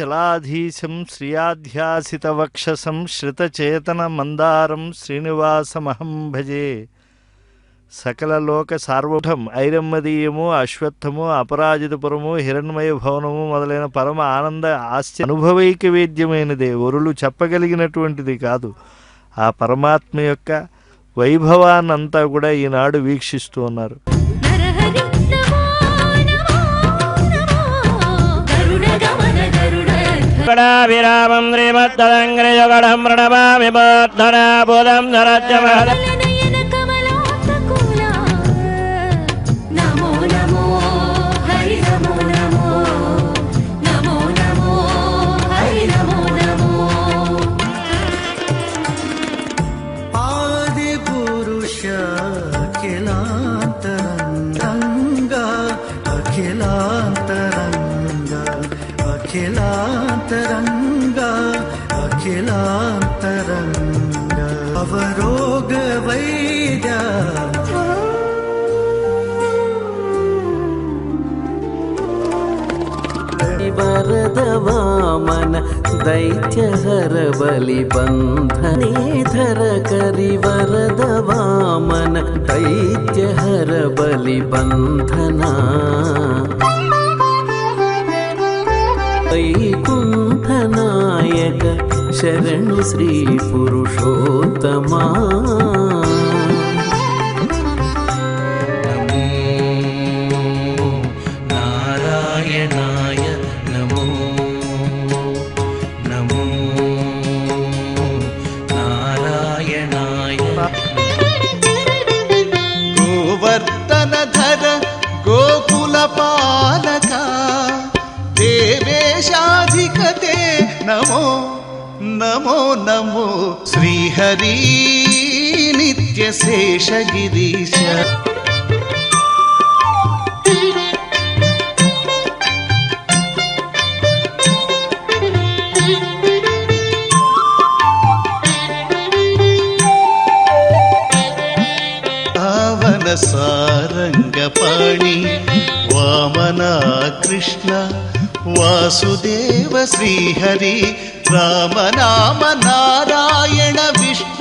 చలాధీశం శ్రియాధ్యాసితవక్షసం శ్రితచేతన మందారం శ్రీనివాసమహం భజే. సకల లోక సార్వభౌమం ఐరమ్మదీయము, అశ్వత్థము, అపరాజితపురము, హిరణ్మయ భవనము మొదలైన పరమ ఆనంద ఆస్తి అనుభవైక వేద్యమైనదే, ఒరులు చెప్పగలిగినటువంటిది కాదు. ఆ పరమాత్మ యొక్క వైభవాన్నంతా కూడా ఈనాడు వీక్షిస్తూ ఉన్నారు. విరామం శ్రీమద్దరంగ్రయుగడం ప్రణమామి బోధం నరత్యమహ. అఖిలాంతరంగా అఖిలాంతరంగా అవరోగ వైద్య వరద వామన దైత్యహర బలి బంధనే ధర కరి వరద వామన దైత్యహర బలి బంధనా వైకుంఠనాయక శరణు శ్రీ పురుషోత్తమా. నమో నారాయణాయ నమో నమో నారాయణాయ. గోవర్ధనధర గోకుల పాలక దేవేశాధికతే నమో నమో నమో. శ్రీహరి నిత్యశేషగిరీశ పావన సారంగపాణి వామనా కృష్ణ వాసుదేవ శ్రీహరి రామనామ నారాయణ విష్ణు